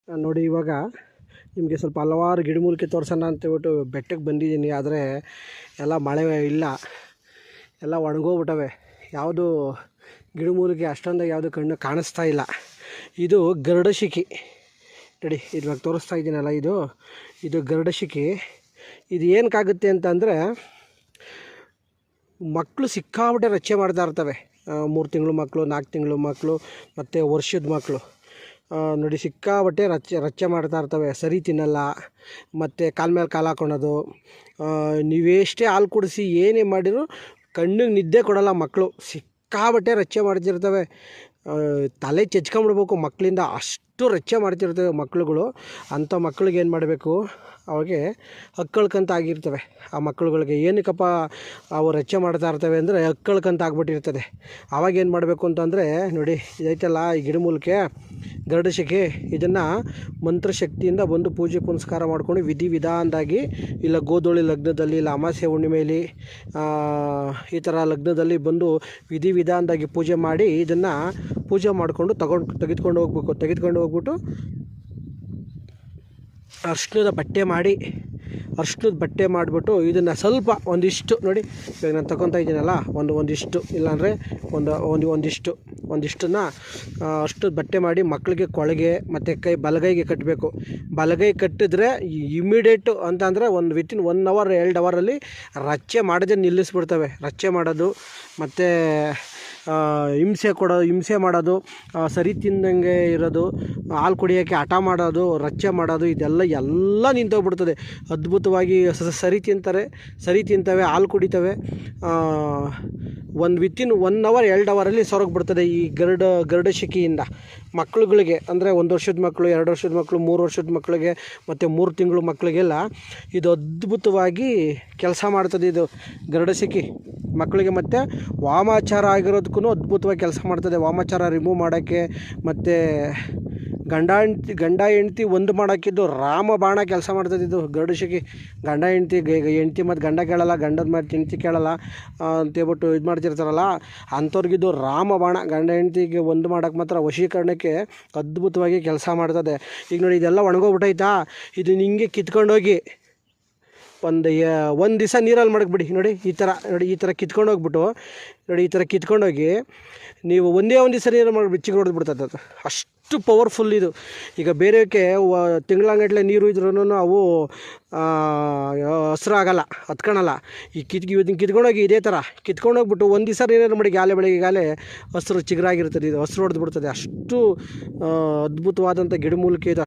ನೋಡಿ ಇವಾಗ ನಿಮಗೆ ಸ್ವಲ್ಪ ಹಲವಾರು ಗಿಡಮೂಲಿಕೆ ತೋರಿಸೋಣ ಅಂತೇಳ್ಬಿಟ್ಟು ಬೆಟ್ಟಕ್ಕೆ ಬಂದಿದ್ದೀನಿ. ಆದರೆ ಎಲ್ಲ ಮಳೆ ಇಲ್ಲ, ಎಲ್ಲ ಒಣಗೋಗ್ಬಿಟ್ಟವೆ. ಯಾವುದು ಗಿಡಮೂಲಿಕೆ ಅಷ್ಟೊಂದಾಗಿ ಯಾವುದು ಕಣ್ಣು ಕಾಣಿಸ್ತಾ ಇಲ್ಲ. ಇದು ಗರುಡಶಿಖಿ ನೋಡಿ, ಇವಾಗ ತೋರಿಸ್ತಾ ಇದ್ದೀನಲ್ಲ, ಇದು ಗರುಡಶಿಖಿ. ಇದು ಏನಕ್ಕಾಗುತ್ತೆ ಅಂತಂದರೆ, ಮಕ್ಕಳು ಸಿಕ್ಕಾಬಿಟ್ಟೆ ರಚ್ಚೆ ಮಾಡ್ತಾ ಇರ್ತವೆ. 3 ತಿಂಗಳು ಮಕ್ಕಳು, 4 ತಿಂಗಳು ಮಕ್ಕಳು ಮತ್ತು ವರ್ಷದ ಮಕ್ಕಳು ನೋಡಿ ಸಿಕ್ಕಾಬಟ್ಟೆ ರಚ್ಚೆ ಮಾಡ್ತಾ ಇರ್ತವೆ. ಸರಿ ತಿನ್ನಲ್ಲ, ಮತ್ತು ಕಾಲ ಮೇಲೆ ಕಾಲು ಹಾಕೊಳೋದು. ನೀವೆಷ್ಟೇ ಹಾಲು ಕುಡಿಸಿ ಏನೇ ಮಾಡಿದ್ರು ಕಣ್ಣಿಗೆ ನಿದ್ದೆ ಕೊಡೋಲ್ಲ ಮಕ್ಕಳು. ಸಿಕ್ಕಾಬಟ್ಟೆ ರಚ್ಚೆ ಮಾಡ್ತಿರ್ತವೆ. ತಲೆ ಚೆಚ್ಕೊಂಬಿಡ್ಬೇಕು ಮಕ್ಕಳಿಂದ, ಅಷ್ಟು ರಚ್ಚೆ ಮಾಡ್ತಿರ್ತವೆ ಮಕ್ಕಳುಗಳು. ಅಂಥ ಮಕ್ಕಳಿಗೆ ಏನು ಮಾಡಬೇಕು, ಅವಾಗೆ ಹಕ್ಕಳ್ಕಂತ ಆಗಿರ್ತವೆ. ಆ ಮಕ್ಕಳುಗಳಿಗೆ ಏನಕ್ಕಪ್ಪ ಅವು ರಚ್ಚೆ ಮಾಡ್ತಾ ಇರ್ತವೆ ಅಂದರೆ, ಹಕ್ಕಳ್ಕಂತ ಆಗ್ಬಿಟ್ಟಿರ್ತದೆ. ಆವಾಗೇನು ಮಾಡಬೇಕು ಅಂತಂದರೆ, ನೋಡಿ ಇದೈತಲ್ಲ ಈ ಗಿಡಮೂಲಿಕೆ ಗರುಡಶಿಖಿ, ಇದನ್ನು ಮಂತ್ರಶಕ್ತಿಯಿಂದ ಬಂದು ಪೂಜೆ ಪುನಸ್ಕಾರ ಮಾಡ್ಕೊಂಡು ವಿಧಾನದಾಗಿ, ಇಲ್ಲ ಗೋಧೂಳಿ ಲಗ್ನದಲ್ಲಿ, ಇಲ್ಲ ಅಮಾವಾಸ್ಯೆ ಹುಣ್ಣಿಮೆಯಲ್ಲಿ, ಈ ಥರ ಲಗ್ನದಲ್ಲಿ ಬಂದು ವಿಧಾನದಾಗಿ ಪೂಜೆ ಮಾಡಿ, ಇದನ್ನು ಪೂಜೆ ಮಾಡಿಕೊಂಡು ತೆಗೆದುಕೊಂಡು ಹೋಗ್ಬಿಟ್ಟು ಅರ್ಶಿಣದ ಬಟ್ಟೆ ಮಾಡಿಬಿಟ್ಟು ಇದನ್ನು ಸ್ವಲ್ಪ ಒಂದಿಷ್ಟು ನೋಡಿ, ಇವಾಗ ನಾನು ತಗೊತಾ ಇದ್ದೀನಲ್ಲ, ಒಂದಿಷ್ಟು ಇಲ್ಲಾಂದರೆ ಒಂದಿಷ್ಟನ್ನು ಅಷ್ಟು ಬಟ್ಟೆ ಮಾಡಿ ಮಕ್ಕಳಿಗೆ ಕೊಳಗೆ ಮತ್ತು ಬಲಗೈಗೆ ಕಟ್ಟಬೇಕು. ಬಲಗೈ ಕಟ್ಟಿದ್ರೆ ಇಮಿಡಿಯೇಟು ಅಂತಂದರೆ ವಿತಿನ್ 1 ಅವರ್ 2 ಅವರಲ್ಲಿ ರಚ್ಚೆ ಮಾಡೋದೇ ನಿಲ್ಲಿಸ್ಬಿಡ್ತವೆ. ರಚ್ಚೆ ಮಾಡೋದು ಮತ್ತು ಹಿಂಸೆ ಮಾಡೋದು, ಸರಿ ತಿಂದಂಗೆ ಇರೋದು, ಹಾಲು ಕುಡಿಯೋಕ್ಕೆ ಹಠ ಮಾಡೋದು, ರಚ್ಚೆ ಮಾಡೋದು, ಇದೆಲ್ಲ ನಿಂತೋಗ್ಬಿಡ್ತದೆ. ಅದ್ಭುತವಾಗಿ ಸರಿ ತಿಂತವೆ, ಹಾಲು ಕುಡಿತವೆ. ವಿತಿನ್ 1 ಅವರ್ 2 ಅವರಲ್ಲಿ ಸೊರಗಿಬಿಡ್ತದೆ ಈ ಗರುಡಶಿಖಿಯಿಂದ. ಮಕ್ಕಳುಗಳಿಗೆ ಅಂದರೆ 1 ವರ್ಷದ ಮಕ್ಕಳು, 2 ವರ್ಷದ ಮಕ್ಕಳು, 3 ವರ್ಷದ ಮಕ್ಕಳಿಗೆ ಮತ್ತು 3 ತಿಂಗಳು ಮಕ್ಕಳಿಗೆಲ್ಲ ಇದು ಅದ್ಭುತವಾಗಿ ಕೆಲಸ ಮಾಡ್ತದೆ. ಇದು ಗರುಡಶಿಖಿ ಮಕ್ಕಳಿಗೆ ಮತ್ತು ವಾಮಾಚಾರ ಆಗಿರೋದಕ್ಕೂ ಅದ್ಭುತವಾಗಿ ಕೆಲಸ ಮಾಡ್ತದೆ. ವಾಮಾಚಾರ ರಿಮೂವ್ ಮಾಡೋಕ್ಕೆ ಮತ್ತು ಗಂಡ ಹೆಂಡ್ತಿ ಒಂದು ಮಾಡೋಕ್ಕಿದ್ದು ರಾಮಬಾಣ ಕೆಲಸ ಮಾಡ್ತದೆ ಇದು ಗರುಡಶಿಖಿ. ಹೆಂಡ್ತಿ ಮತ್ತು ಗಂಡ ಕೇಳಲ್ಲ, ಗಂಡದ ಮತ್ತು ಹೆಂಡ್ತಿ ಕೇಳಲ್ಲ ಅಂತೇಳ್ಬಿಟ್ಟು ಇದು ಮಾಡ್ತಿರ್ತಾರಲ್ಲ, ಅಂಥವ್ರಿಗಿದ್ದು ರಾಮಬಾಣ. ಗಂಡ ಹೆಂಡ್ತಿಗೆ ಒಂದು ಮಾಡೋಕ್ಕೆ ಮಾತ್ರ ವಶೀಕರಣಕ್ಕೆ ಅದ್ಭುತವಾಗಿ ಕೆಲಸ ಮಾಡ್ತದೆ. ಈಗ ನೋಡಿ ಇದೆಲ್ಲ ಒಣಗೋಗ್ಬಿಟ್ಟೈತಾ, ಇದು ಹಿಂಗೆ ಕಿತ್ಕೊಂಡೋಗಿ ಒಂದು ದಿವಸ ನೀರಲ್ಲಿ ಮಡಗ್ಬಿಡಿ. ನೋಡಿ ಈ ಥರ ಕಿತ್ಕೊಂಡೋಗ್ಬಿಟ್ಟು ನೋಡಿ, ಈ ಥರ ಕಿತ್ಕೊಂಡೋಗಿ ನೀವು ಒಂದು ದಿವಸ ನೀರು ಮಾಡಿ ಬಿಚ್ಚಿಗೆ ಹೊಡೆದ್ಬಿಡ್ತದೆ. ಅದು ಅಷ್ಟು ಪವರ್ಫುಲ್ ಇದು. ಈಗ ಬೇರೆಕ್ಕೆ ತಿಂಗಳಂಗಟ್ಲೆ ನೀರು ಇದ್ರೂ ಅವು ಹಸ್ರಾಗಲ್ಲ, ಹತ್ಕೊಳಲ್ಲ. ಈ ಕಿತ್ಕೊಂಡೋಗಿ ಇದೇ ಥರ ಕಿತ್ಕೊಂಡೋಗ್ಬಿಟ್ಟು ಒಂದು ದಿವಸ ನೀರು ಮಾಡಿ ಬೆಳಗ್ಗೆ ಹಸ್ರು ಚಿಗುರಾಗಿರ್ತದೆ. ಇದು ಹಸ್ರು ಹೊಡೆದ್ಬಿಡ್ತದೆ. ಅಷ್ಟು ಅದ್ಭುತವಾದಂಥ ಗಿಡಮೂಲಿಕೆ ಇದು.